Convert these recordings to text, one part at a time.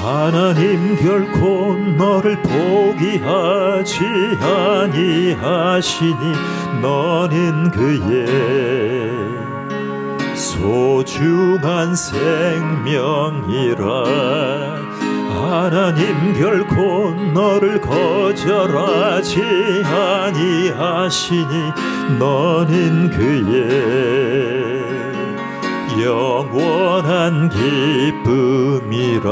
하나님 결코 너를 포기하지 아니하시니 너는 그의 소중한 생명이라. 하나님 결코 너를 거절하지 아니하시니 너는 그의 영원한 기쁨이라.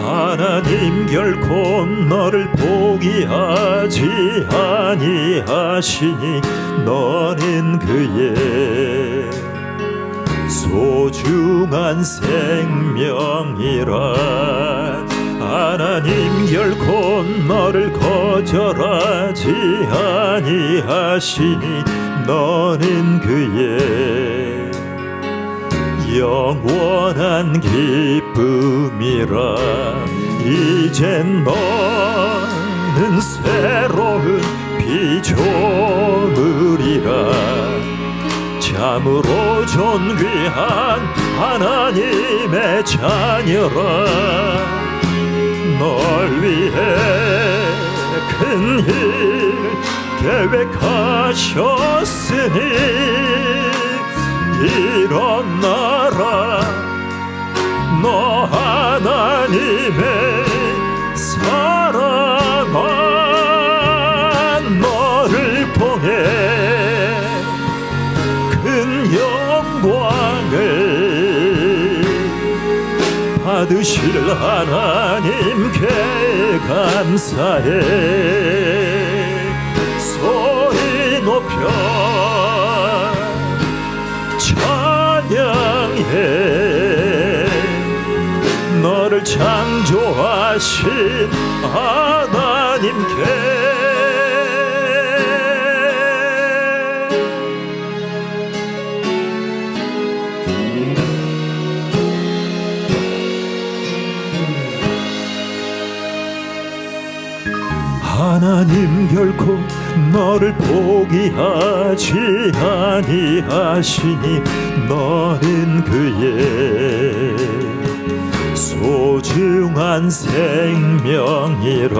하나님 결코 너를 포기하지 아니하시니 너는 그의 소중한 생명이라. 하나님 결코 너를 거절하지 아니하시니 너는 그의 영원한 기쁨이라. 이젠 너는 새로운 피조물이라. 참으로 존귀한 하나님의 자녀라. 널 위해 큰 일 계획하셨으니 일어나라. 너 하나님의 사랑아. 너를 통해 큰 영광을 받으실 하나님께 감사해. 소리 높여 찬양해. 너를 창조하신 하나님께. 하나님 결코 너를 포기하지 아니하시니 너는 그의 소중한 생명이라.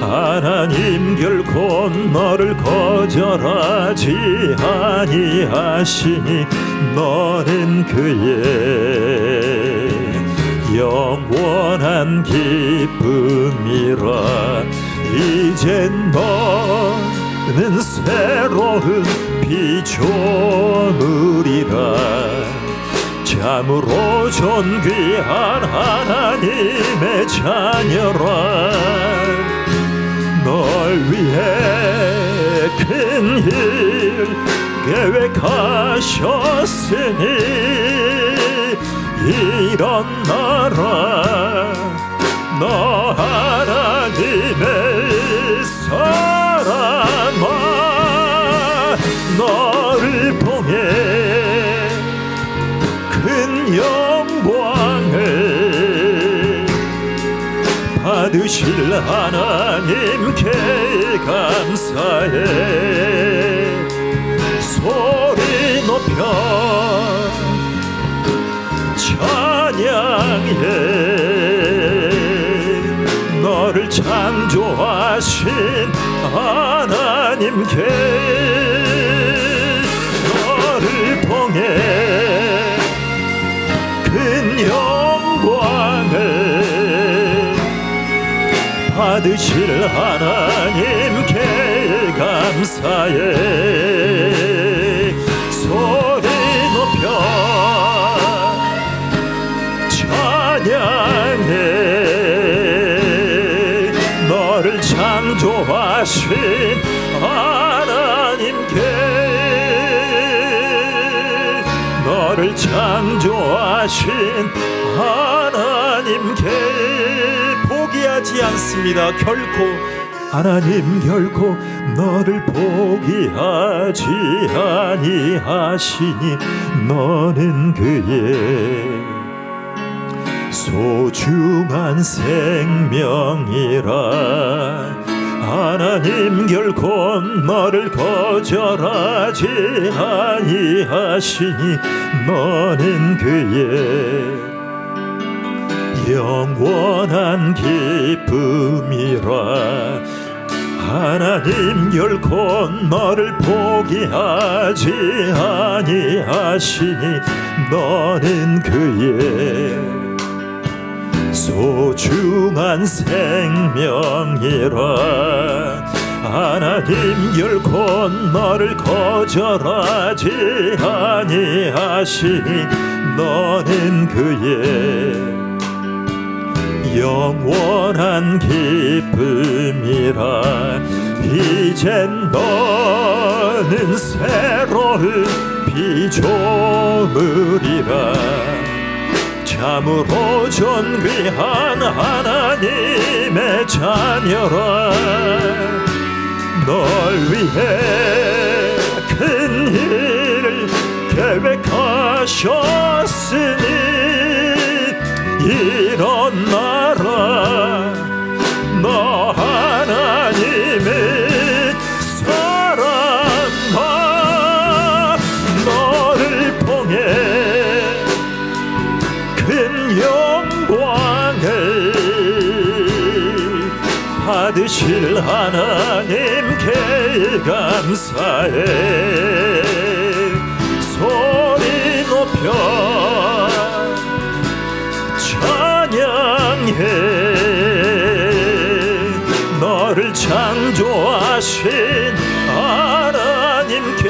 하나님 결코 너를 거절하지 아니하시니 너는 그의 영원한 기쁨이라. 이젠 너는 새로운 피조물이라. 참으로 존귀한 하나님의 자녀라. 널 위해 큰 일 계획하셨으니 일어나라. 너 하나님의 사랑아. 너를 통해 큰 영광을 받으실 하나님께 감사해. 소리 높여 찬양해. 너를 창조하신 하나님께. 너를 통해 큰 영광을 받으실 하나님께 감사해. 소리 높여 찬양해. 너를 창조하신 하나님께. 너를 창조하신 하나님께 포기하지 않습니다. 결코. 하나님 결코 너를 포기하지 아니하시니 너는 그의 소중한 생명이라. 하나님 결코 너를 거절하지 아니하시니 너는 그의 영원한 기쁨이라. 하나님 결코 너를 포기하지 아니하시니 너는 그의 소중한 생명이라. 하나님 결코 너를 거절하지 아니하시니 너는 그의 영원한 기쁨이라. 이젠 너는 새로운 피조물이라. 참으로 존귀한 하나님의 자녀라. 널 위해 큰 일을 계획하셨으니 일어나라. 너 하나님의 사랑아. 너를 통해 큰 영광을 받으실 하나님께 감사해. 소리 높여 찬양해. 너를 창조하신 하나님께.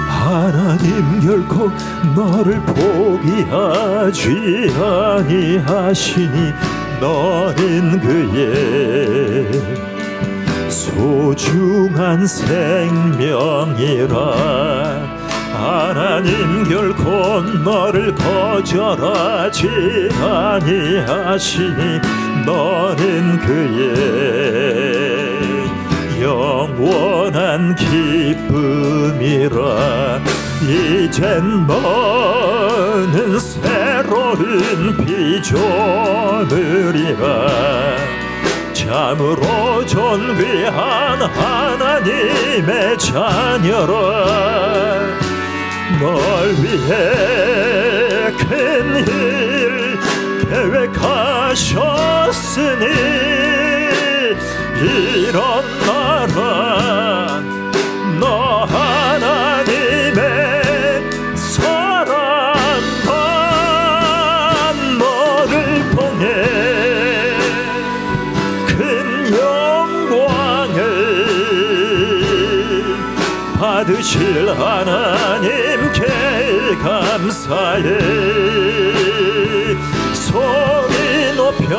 하나님 결코 너를 포기하지 아니하시니 너는 그의 소중한 생명이라. 하나님 결코 너를 거절하지 아니하시니 너는 그의 영원한 기쁨이라. 이젠 너는 새로운 피조물이라. 참으로 존귀한 하나님의 자녀라. 널 위해 큰 일 계획하셨으니 일어나라. 너 하나님의 사랑아. 너를 통해 큰 영광을 받으실 하나님께 감사해. 소리 높여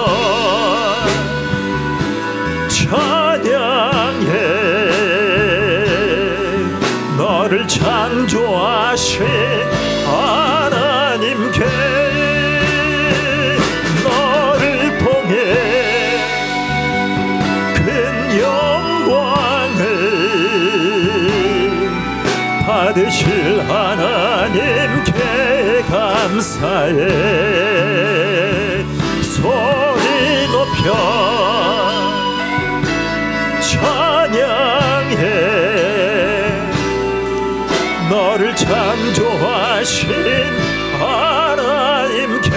찬양해. 너를 창조하신 하나님께. 너를 통해 큰 영광을 받으실 하나님께 감사해. 소리 높여 찬양해. 너를 창조하신 하나님께.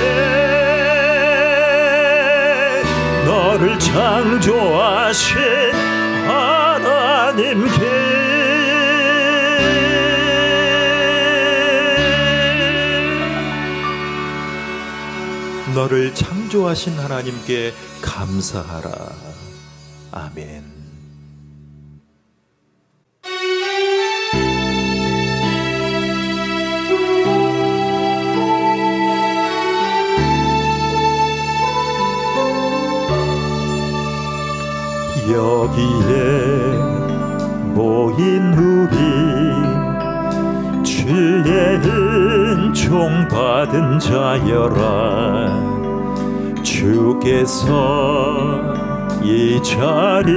너를 창조하신 하나님께. 너를 창조하신 하나님께 감사하라. 아멘. 여기에 모인 우리 주의 은총 받은 자여라. 주께서 이 자리에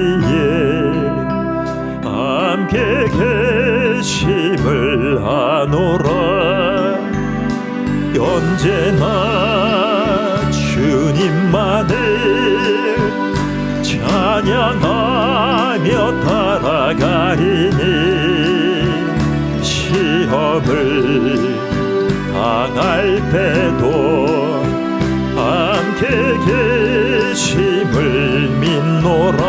함께 계심을 아노라. 언제나 주님만을 찬양하며 따라가리니 시험을 당할 때도 함께 계심을 믿노라.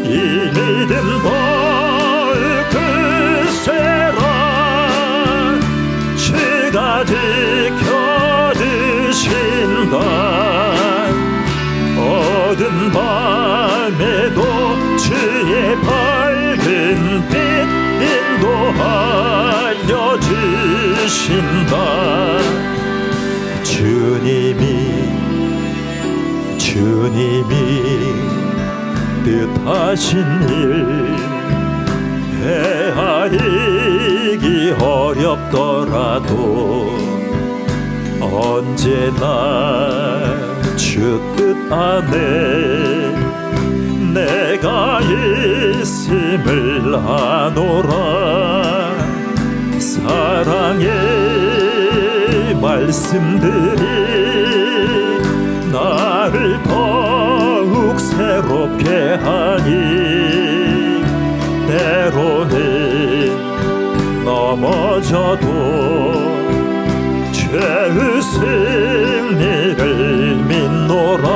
이 믿음 더욱 크세라. 주가 지켜주신다. 어두운 밤에도 주의 밝은 빛 인도하여 주신다. 주님이 뜻하신 일 헤아리기 어렵더라도 언제나 주 뜻 안에 내가 있음을 아노라. 사랑의 말씀들이 나를 더욱 새롭게 하니 때로는 넘어져도 죄의 승리를 믿노라.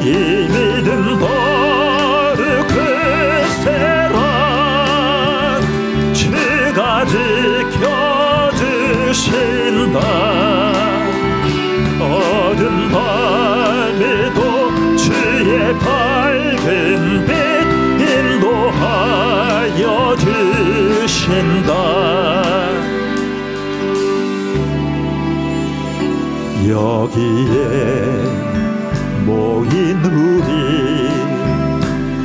이 믿음 더욱 크세라. 주가 지켜주신다. 어두운 밤에도 주의 밝은 빛 인도하여 주신다. 여기에 모인 우리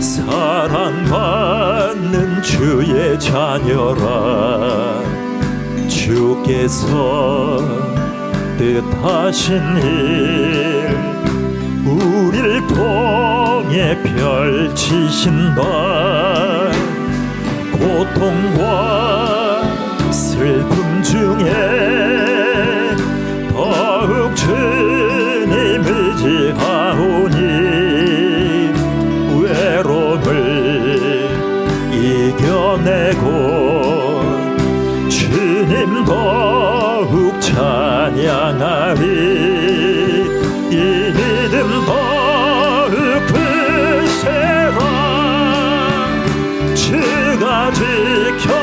사랑받는 주의 자녀라. 주께서 뜻하신 일 우릴 통해 펼치신다. 고통과 슬픔 중에 더욱 주님 의지하오니 외로움을 이겨내고 주님 더욱 찬양하리. 이 믿음 더욱 크세라. 주가 지켜주신다.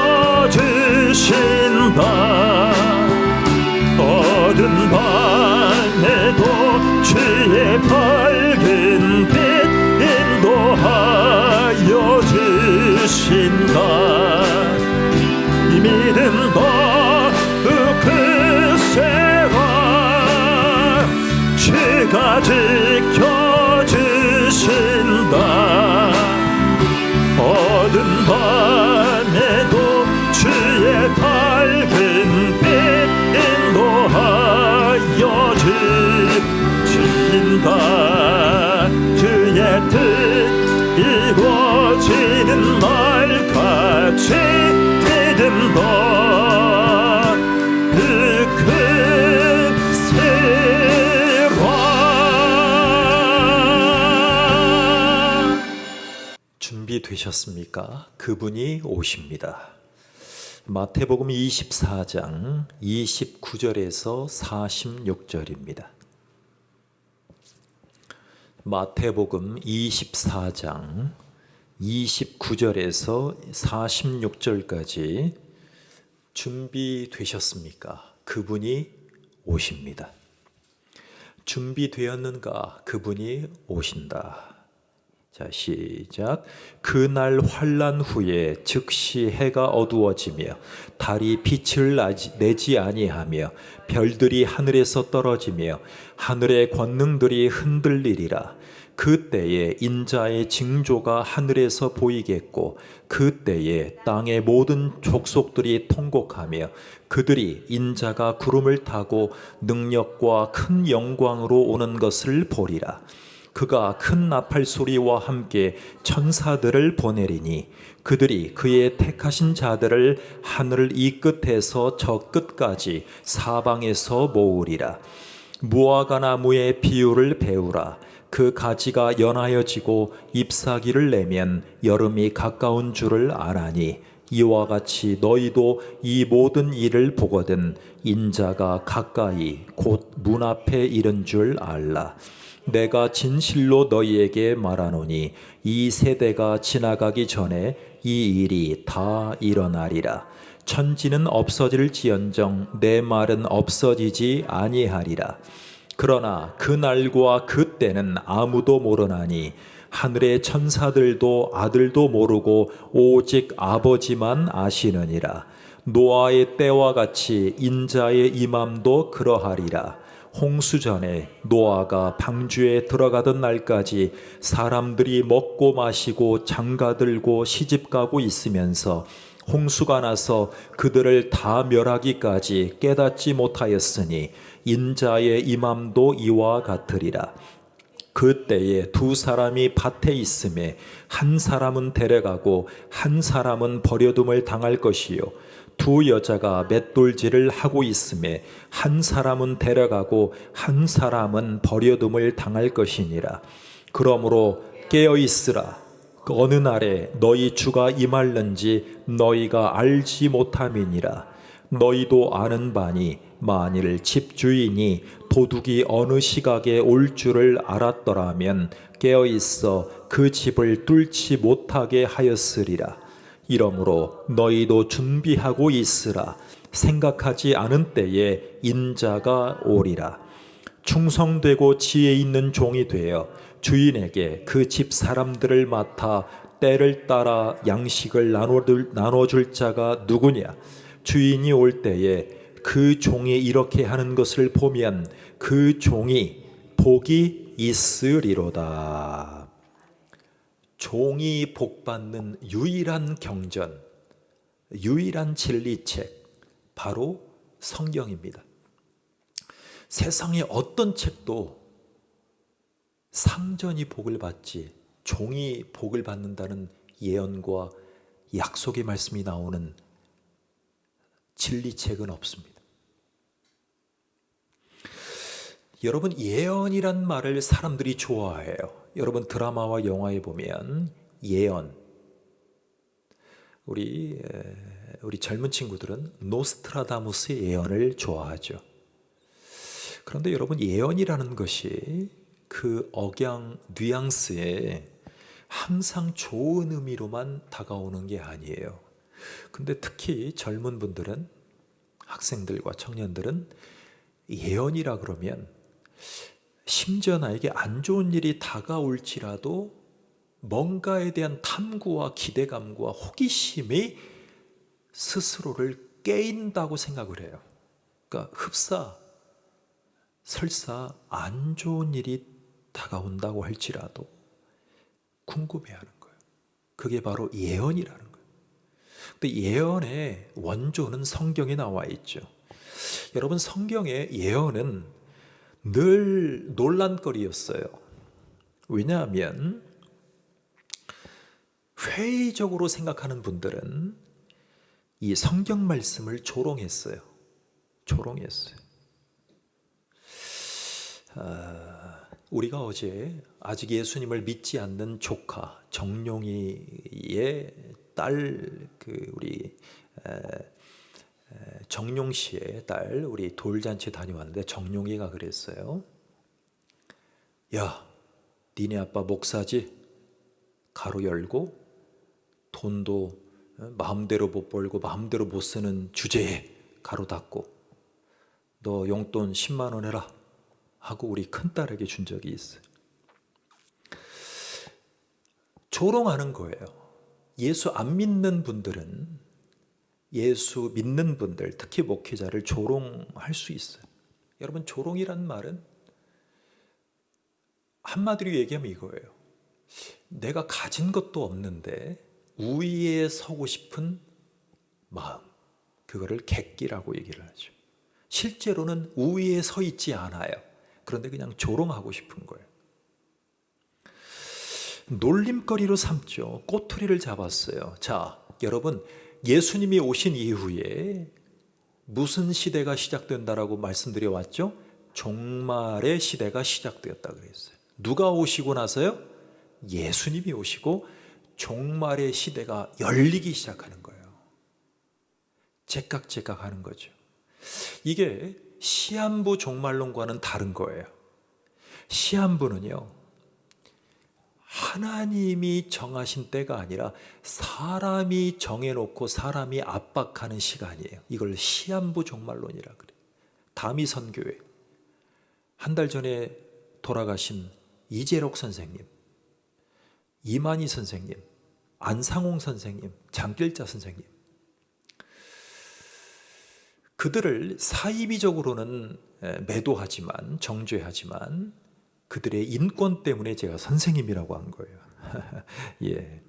어두운 밤에도 주의 밝은 빛 인도하여 주신다. 이 믿음 더욱 크세라. 주가 지켜주신다. 어두운 밤에도 주의 밝은 빛 인도하여 주신다. 주의 뜻 이루어지는 날까지 믿음 더욱 크세라. 준비되셨습니까? 그분이 오십니다. 마태복음 24장 29절에서 46절입니다. 마태복음 24장 29절에서 46절까지 준비되셨습니까? 그분이 오십니다. 준비되었는가? 그분이 오신다. 자, 시작. 그날 환난 후에 즉시 해가 어두워지며 달이 빛을 내지 아니하며 별들이 하늘에서 떨어지며 하늘의 권능들이 흔들리리라. 그때에 인자의 징조가 하늘에서 보이겠고 그때에 땅의 모든 족속들이 통곡하며 그들이 인자가 구름을 타고 능력과 큰 영광으로 오는 것을 보리라. 그가 큰 나팔 소리와 함께 천사들을 보내리니 그들이 그의 택하신 자들을 하늘 이 끝에서 저 끝까지 사방에서 모으리라. 무화과 나무의 비유를 배우라. 그 가지가 연하여지고 잎사귀를 내면 여름이 가까운 줄을 아나니 이와 같이 너희도 이 모든 일을 보거든 인자가 가까이 곧 문 앞에 이른 줄 알라. 내가 진실로 너희에게 말하노니 이 세대가 지나가기 전에 이 일이 다 일어나리라. 천지는 없어질지언정 내 말은 없어지지 아니하리라. 그러나 그 날과 그 때는 아무도 모르나니 하늘의 천사들도 아들도 모르고 오직 아버지만 아시느니라. 노아의 때와 같이 인자의 임함도 그러하리라. 홍수 전에 노아가 방주에 들어가던 날까지 사람들이 먹고 마시고 장가들고 시집가고 있으면서 홍수가 나서 그들을 다 멸하기까지 깨닫지 못하였으니 인자의 임함도 이와 같으리라. 그때에 두 사람이 밭에 있음에 한 사람은 데려가고 한 사람은 버려둠을 당할 것이요 두 여자가 맷돌질을 하고 있음에 한 사람은 데려가고 한 사람은 버려둠을 당할 것이니라. 그러므로 깨어 있으라. 어느 날에 너희 주가 임할는지 너희가 알지 못함이니라. 너희도 아는 바니 만일 집주인이 도둑이 어느 시각에 올 줄을 알았더라면 깨어 있어 그 집을 뚫지 못하게 하였으리라. 이러므로 너희도 준비하고 있으라. 생각하지 않은 때에 인자가 오리라. 충성되고 지혜 있는 종이 되어 주인에게 그 집 사람들을 맡아 때를 따라 양식을 나눠줄 자가 누구냐? 주인이 올 때에 그 종이 이렇게 하는 것을 보면 그 종이 복이 있으리로다. 종이 복받는 유일한 경전, 유일한 진리책, 바로 성경입니다. 세상의 어떤 책도 상전이 복을 받지 종이 복을 받는다는 예언과 약속의 말씀이 나오는 진리책은 없습니다. 여러분, 예언이란 말을 사람들이 좋아해요. 여러분, 드라마와 영화에 보면 예언, 우리 젊은 친구들은 노스트라다무스의 예언을 좋아하죠. 그런데 여러분, 예언이라는 것이 그 억양, 뉘앙스에 항상 좋은 의미로만 다가오는 게 아니에요. 근데 특히 젊은 분들은, 학생들과 청년들은 예언이라 그러면 심지어 나에게 안 좋은 일이 다가올지라도 뭔가에 대한 탐구와 기대감과 호기심이 스스로를 깨인다고 생각을 해요. 그러니까 설사 안 좋은 일이 다가온다고 할지라도 궁금해하는 거예요. 그게 바로 예언이라는 거예요. 근데 예언의 원조는 성경에 나와 있죠. 여러분, 성경의 예언은 늘 논란거리였어요. 왜냐하면 회의적으로 생각하는 분들은 이 성경 말씀을 조롱했어요. 우리가 어제 아직 예수님을 믿지 않는 조카 정용이의 딸, 우리 정용 씨의 딸, 우리 돌잔치 다녀왔는데 정용이가 그랬어요. 야, 니네 아빠 목사지? 가로 열고 돈도 마음대로 못 벌고 마음대로 못 쓰는 주제에 가로 닫고 너 용돈 10만 원 해라 하고 우리 큰딸에게 준 적이 있어요. 조롱하는 거예요. 예수 안 믿는 분들은 예수 믿는 분들, 특히 목회자를 조롱할 수 있어요. 여러분, 조롱이란 말은 한마디로 얘기하면 이거예요. 내가 가진 것도 없는데 우위에 서고 싶은 마음, 그거를 객기라고 얘기를 하죠. 실제로는 우위에 서 있지 않아요. 그런데 그냥 조롱하고 싶은 거예요. 놀림거리로 삼죠. 꼬투리를 잡았어요. 자, 여러분, 예수님이 오신 이후에 무슨 시대가 시작된다라고 말씀드려 왔죠? 종말의 시대가 시작되었다 그랬어요. 누가 오시고 나서요? 예수님이 오시고 종말의 시대가 열리기 시작하는 거예요. 제깍제깍 하는 거죠. 이게 시한부 종말론과는 다른 거예요. 시한부는요, 하나님이 정하신 때가 아니라 사람이 정해놓고 사람이 압박하는 시간이에요. 이걸 시한부 종말론이라 그래요. 다미선교회 한 달 전에 돌아가신 이재록 선생님, 이만희 선생님, 안상홍 선생님, 장길자 선생님, 그들을 사이비적으로는 매도하지만, 정죄하지만 그들의 인권 때문에 제가 선생님이라고 한 거예요. 예.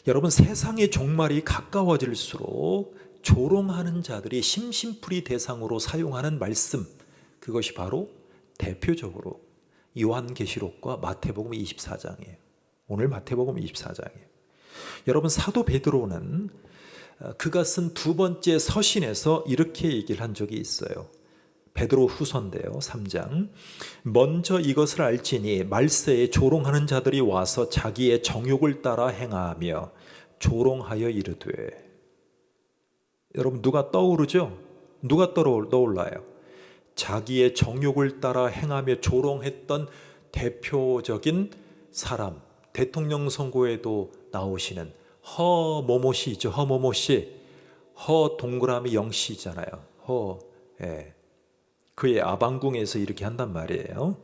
여러분, 세상의 종말이 가까워질수록 조롱하는 자들이 심심풀이 대상으로 사용하는 말씀, 그것이 바로 대표적으로 요한계시록과 마태복음 24장이에요. 오늘 마태복음 24장이에요. 여러분, 사도 베드로는 그가 쓴 두 번째 서신에서 이렇게 얘기를 한 적이 있어요. 베드로 후서인데요, 3장. 먼저 이것을 알지니 말세에 조롱하는 자들이 와서 자기의 정욕을 따라 행하며 조롱하여 이르되. 여러분, 누가 떠오르죠? 누가 떠올라요? 자기의 정욕을 따라 행하며 조롱했던 대표적인 사람, 대통령 선거에도 나오시는 허모모씨죠. 허모모씨. 허 동그라미 영씨잖아요. 예. 그의 아방궁에서 이렇게 한단 말이에요.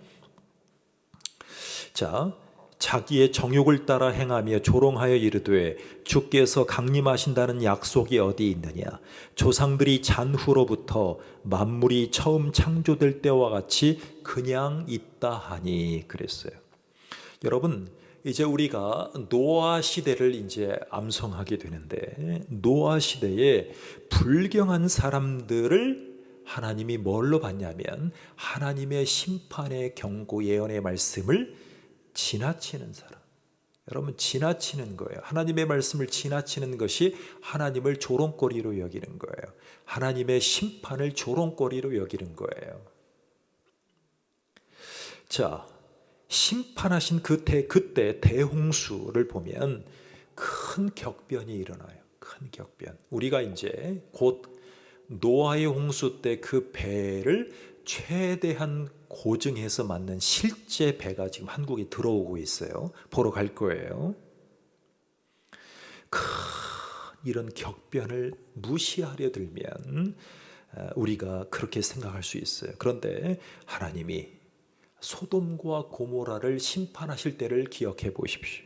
자, 자기의 정욕을 따라 행하며 조롱하여 이르되 주께서 강림하신다는 약속이 어디 있느냐. 조상들이 잔후로부터 만물이 처음 창조될 때와 같이 그냥 있다 하니 그랬어요. 여러분, 이제 우리가 노아 시대를 이제 암송하게 되는데, 노아 시대에 불경한 사람들을 하나님이 뭘로 봤냐면 하나님의 심판의 경고 예언의 말씀을 지나치는 사람. 여러분, 지나치는 거예요. 하나님의 말씀을 지나치는 것이 하나님을 조롱거리로 여기는 거예요. 하나님의 심판을 조롱거리로 여기는 거예요. 자, 심판하신 그때 대홍수를 보면 큰 격변이 일어나요. 큰 격변. 우리가 이제 곧 노아의 홍수 때 그 배를 최대한 고증해서 만든 실제 배가 지금 한국에 들어오고 있어요. 보러 갈 거예요. 큰 이런 격변을 무시하려 들면 우리가 그렇게 생각할 수 있어요. 그런데 하나님이 소돔과 고모라를 심판하실 때를 기억해 보십시오.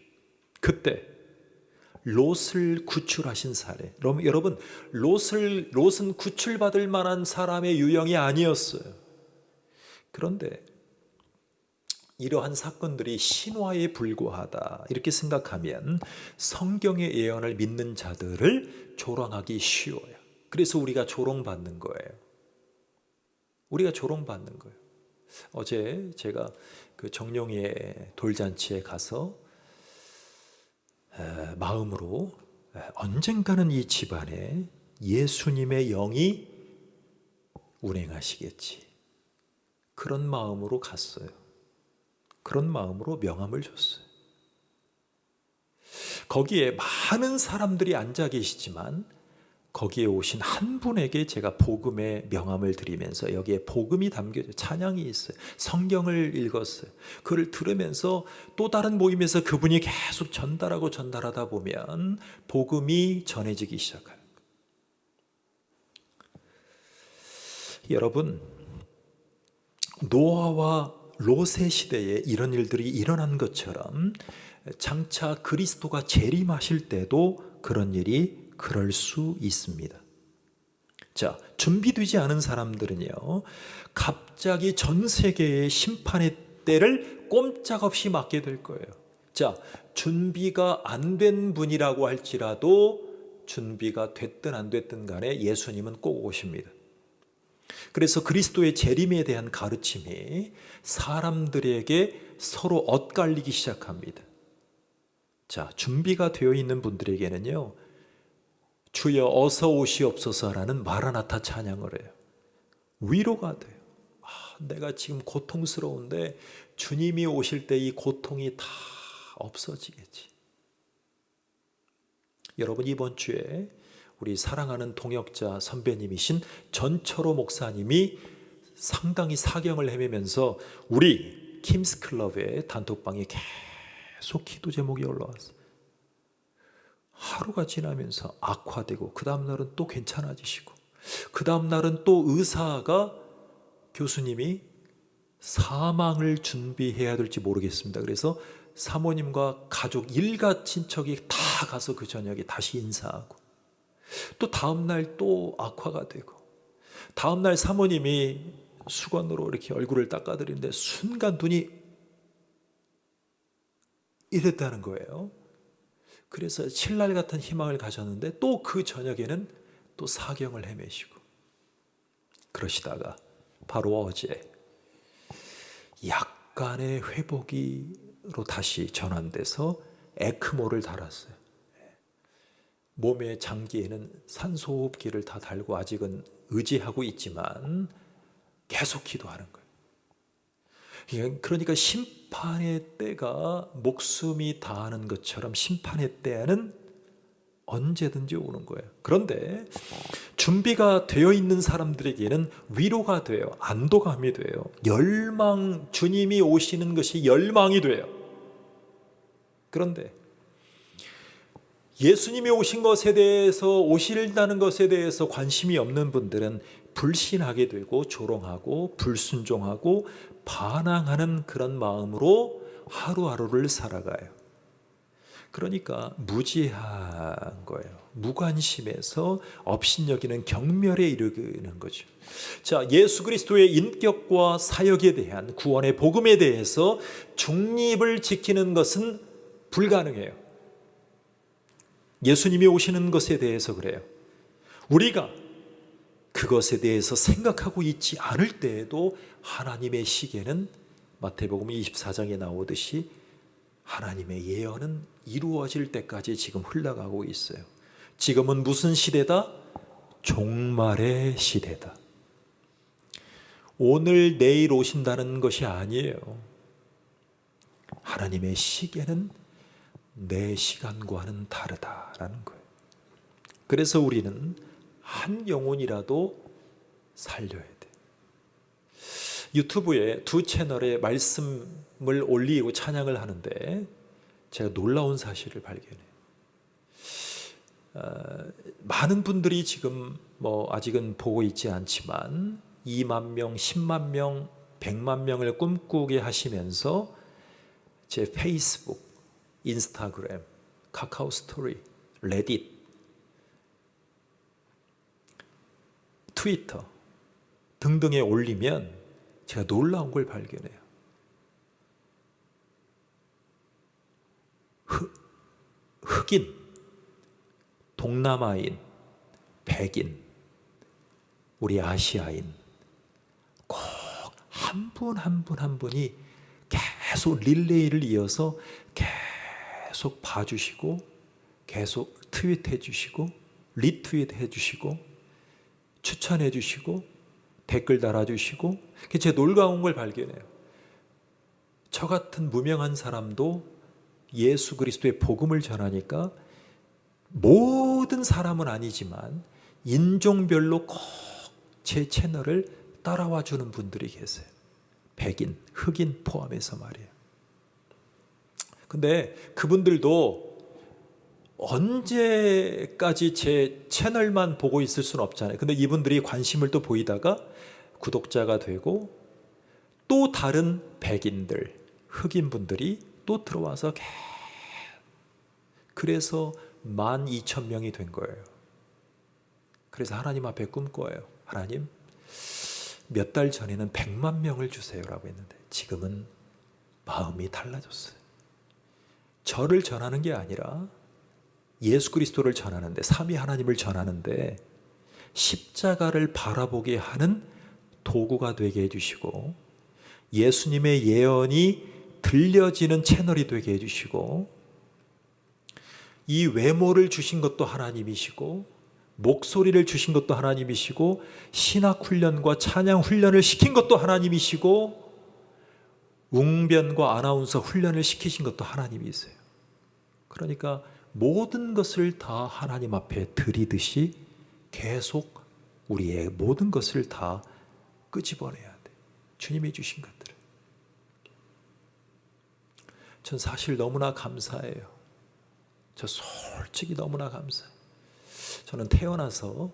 그때 롯을 구출하신 사례. 여러분, 롯은 구출받을 만한 사람의 유형이 아니었어요. 그런데 이러한 사건들이 신화에 불과하다 이렇게 생각하면 성경의 예언을 믿는 자들을 조롱하기 쉬워요. 그래서 우리가 조롱받는 거예요. 우리가 조롱받는 거예요. 어제 제가 그 정룡의 돌잔치에 가서 마음으로 언젠가는 이 집안에 예수님의 영이 운행하시겠지. 그런 마음으로 갔어요. 그런 마음으로 명함을 줬어요. 거기에 많은 사람들이 앉아 계시지만 거기에 오신 한 분에게 제가 복음의 명함을 드리면서 여기에 복음이 담겨져 찬양이 있어요. 성경을 읽었어요. 그걸 들으면서 또 다른 모임에서 그분이 계속 전달하다 보면 복음이 전해지기 시작해요. 여러분, 노아와 롯의 시대에 이런 일들이 일어난 것처럼 장차 그리스도가 재림하실 때도 그런 일이 그럴 수 있습니다. 자, 준비되지 않은 사람들은요, 갑자기 전 세계의 심판의 때를 꼼짝없이 맞게 될 거예요. 자, 준비가 안 된 분이라고 할지라도 준비가 됐든 안 됐든 간에 예수님은 꼭 오십니다. 그래서 그리스도의 재림에 대한 가르침이 사람들에게 서로 엇갈리기 시작합니다. 자, 준비가 되어 있는 분들에게는요, 주여 어서 오시옵소서라는 마라나타 찬양을 해요. 위로가 돼요. 내가 지금 고통스러운데 주님이 오실 때 이 고통이 다 없어지겠지. 여러분, 이번 주에 우리 사랑하는 동역자 선배님이신 전철호 목사님이 상당히 사경을 헤매면서 우리 킴스클럽의 단톡방에 계속 기도 제목이 올라왔어요. 하루가 지나면서 악화되고 그 다음 날은 또 괜찮아지시고 그 다음 날은 또 의사가 교수님이 사망을 준비해야 될지 모르겠습니다. 그래서 사모님과 가족 일가 친척이 다 가서 그 저녁에 다시 인사하고 또 다음 날 또 악화가 되고 다음 날 사모님이 수건으로 이렇게 얼굴을 닦아드리는데 순간 눈이 이랬다는 거예요. 그래서 신랄 같은 희망을 가졌는데 또 그 저녁에는 또 사경을 헤매시고 그러시다가 바로 어제 약간의 회복으로 다시 전환돼서 에크모를 달았어요. 몸의 장기에는 산소호흡기를 다 달고 아직은 의지하고 있지만 계속 기도하는 거예요. 그러니까 심판의 때가 목숨이 다하는 것처럼 심판의 때는 언제든지 오는 거예요. 그런데 준비가 되어 있는 사람들에게는 위로가 돼요. 안도감이 돼요. 열망, 주님이 오시는 것이 열망이 돼요. 그런데 예수님이 오신 것에 대해서, 오실다는 것에 대해서 관심이 없는 분들은 불신하게 되고 조롱하고 불순종하고 반항하는 그런 마음으로 하루하루를 살아가요. 그러니까 무지한 거예요. 무관심해서 업신여기는 경멸에 이르는 거죠. 자, 예수 그리스도의 인격과 사역에 대한 구원의 복음에 대해서 중립을 지키는 것은 불가능해요. 예수님이 오시는 것에 대해서 그래요. 우리가 그것에 대해서 생각하고 있지 않을 때에도 하나님의 시계는 마태복음 24장에 나오듯이 하나님의 예언은 이루어질 때까지 지금 흘러가고 있어요. 지금은 무슨 시대다? 종말의 시대다. 오늘 내일 오신다는 것이 아니에요. 하나님의 시계는 내 시간과는 다르다라는 거예요. 그래서 우리는 한 영혼이라도 살려야 돼. 유튜브에 두 채널에 말씀을 올리고 찬양을 하는데 제가 놀라운 사실을 발견해요. 많은 분들이 지금 아직은 보고 있지 않지만 2만 명, 10만 명, 100만 명을 꿈꾸게 하시면서 제 페이스북, 인스타그램, 카카오 스토리, 레딧, 트위터 등등에 올리면 제가 놀라운 걸 발견해요. 흑인, 동남아인, 백인, 우리 아시아인 꼭 한 분 한 분 한 분이 계속 릴레이를 이어서 계속 봐주시고 계속 트윗해 주시고 리트윗해 주시고 추천해 주시고 댓글 달아주시고 제 놀라운 걸 발견해요. 저 같은 무명한 사람도 예수 그리스도의 복음을 전하니까 모든 사람은 아니지만 인종별로 꼭 제 채널을 따라와 주는 분들이 계세요. 백인, 흑인 포함해서 말이에요. 근데 그분들도 언제까지 제 채널만 보고 있을 수는 없잖아요. 근데 이분들이 관심을 또 보이다가 구독자가 되고 또 다른 백인들, 흑인분들이 또 들어와서 그래서 12,000명이 된 거예요. 그래서 하나님 앞에 꿈꿔요. 하나님, 몇 달 전에는 100만 명을 주세요라고 했는데 지금은 마음이 달라졌어요. 저를 전하는 게 아니라 예수 그리스도를 전하는데, 삼위 하나님을 전하는데 십자가를 바라보게 하는 도구가 되게 해주시고 예수님의 예언이 들려지는 채널이 되게 해주시고 이 외모를 주신 것도 하나님이시고 목소리를 주신 것도 하나님이시고 신학 훈련과 찬양 훈련을 시킨 것도 하나님이시고 웅변과 아나운서 훈련을 시키신 것도 하나님이세요. 그러니까 모든 것을 다 하나님 앞에 드리듯이 계속 우리의 모든 것을 다 끄집어내야 돼. 주님이 주신 것들을. 전 사실 너무나 감사해요. 저 솔직히 너무나 감사해요. 저는 태어나서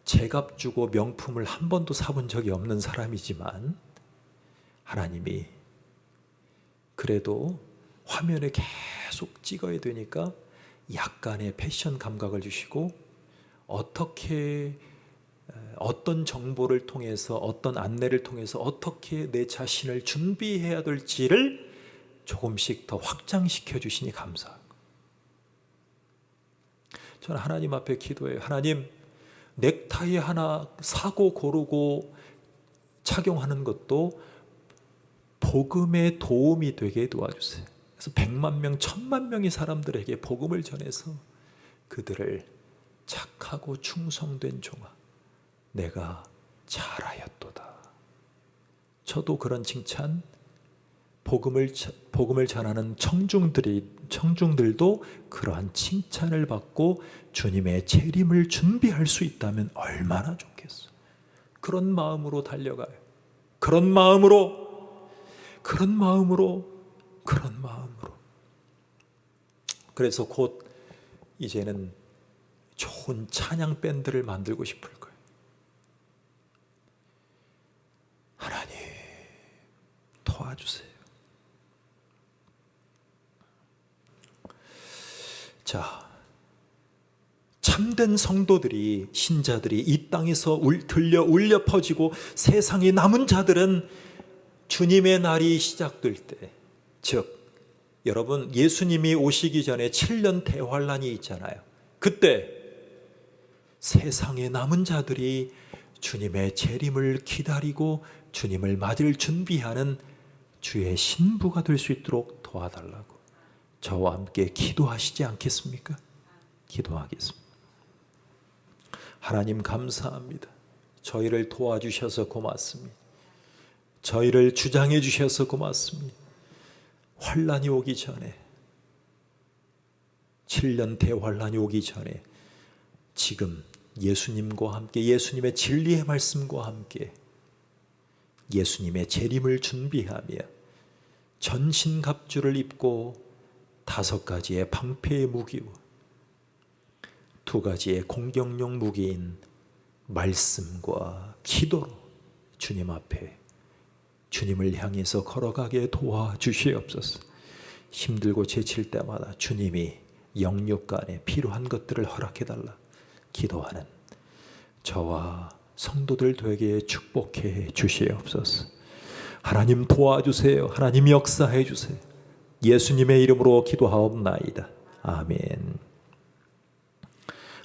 제값 주고 명품을 한 번도 사본 적이 없는 사람이지만 하나님이 그래도 화면에 계속 찍어야 되니까 약간의 패션 감각을 주시고 어떤 정보를 통해서 어떤 안내를 통해서 어떻게 내 자신을 준비해야 될지를 조금씩 더 확장시켜 주시니 감사하고, 저는 하나님 앞에 기도해요. 하나님, 넥타이 하나 사고 고르고 착용하는 것도 복음에 도움이 되게 도와주세요. 그래서 100만 명, 1000만 명의 사람들에게 복음을 전해서 그들을 착하고 충성된 종아, 내가 잘하였도다. 저도 그런 칭찬, 복음을 전하는 청중들도 그러한 칭찬을 받고 주님의 재림을 준비할 수 있다면 얼마나 좋겠어. 그런 마음으로 달려가요. 그런 마음으로. 그래서 곧 이제는 좋은 찬양 밴드를 만들고 싶을 거예요. 하나님, 도와주세요. 자, 참된 성도들이, 신자들이 이 땅에서 들려 울려 퍼지고 세상에 남은 자들은 주님의 날이 시작될 때, 즉 여러분 예수님이 오시기 전에 7년 대환란이 있잖아요. 그때 세상에 남은 자들이 주님의 재림을 기다리고 주님을 맞을 준비하는 주의 신부가 될 수 있도록 도와달라고 저와 함께 기도하시지 않겠습니까? 기도하겠습니다. 하나님 감사합니다. 저희를 도와주셔서 고맙습니다. 저희를 주장해 주셔서 고맙습니다. 환란이 오기 전에, 7년 대환란이 오기 전에 지금 예수님과 함께, 예수님의 진리의 말씀과 함께 예수님의 재림을 준비하며 전신갑주를 입고 5가지의 방패의 무기와 2가지의 공격용 무기인 말씀과 기도로 주님 앞에 주님을 향해서 걸어가게 도와주시옵소서. 힘들고 지칠 때마다 주님이 영육간에 필요한 것들을 허락해달라 기도하는 저와 성도들 되게 축복해 주시옵소서. 하나님 도와주세요. 하나님 역사해 주세요. 예수님의 이름으로 기도하옵나이다. 아멘.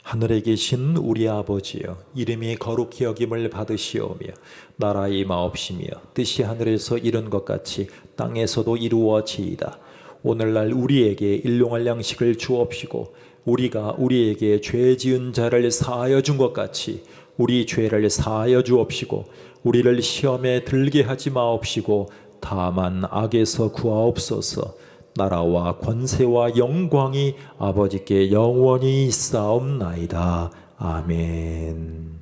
하늘에 계신 우리 아버지여, 이름이 거룩히 여김을 받으시오며 나라 임하옵시며 뜻이 하늘에서 이룬 것 같이 땅에서도 이루어지이다. 오늘날 우리에게 일용할 양식을 주옵시고 우리가 우리에게 죄 지은 자를 사하여 준 것 같이 우리 죄를 사하여 주옵시고 우리를 시험에 들게 하지 마옵시고 다만 악에서 구하옵소서. 나라와 권세와 영광이 아버지께 영원히 있사옵나이다. 아멘.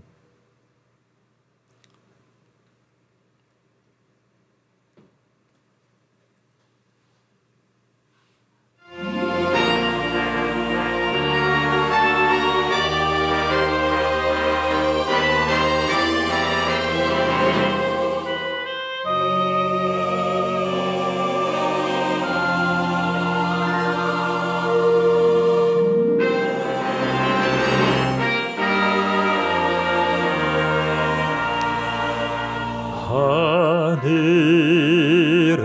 하늘에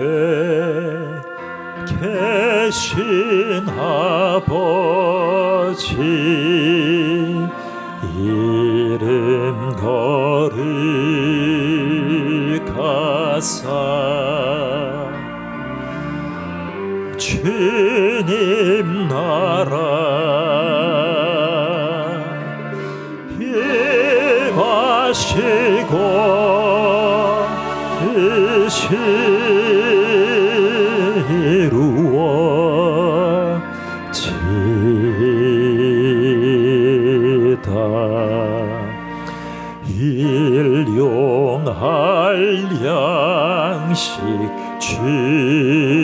계신 아버지 이름 거룩하사 주님 나라 모시고 뜻이 이루어지다. 일용할 양식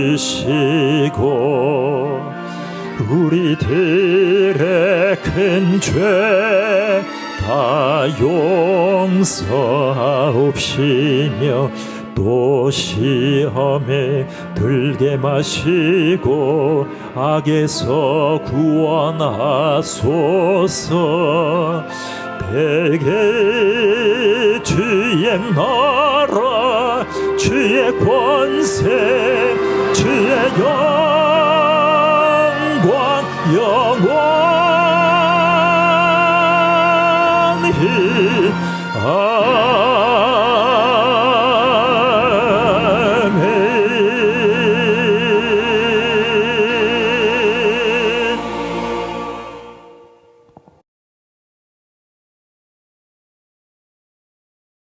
주시고 우리들의 큰 죄 다 용서하옵시며 또 시험에 들게 마시고 악에서 구원하소서. 대개 주의 나라 주의 권세 주의 영광 영원히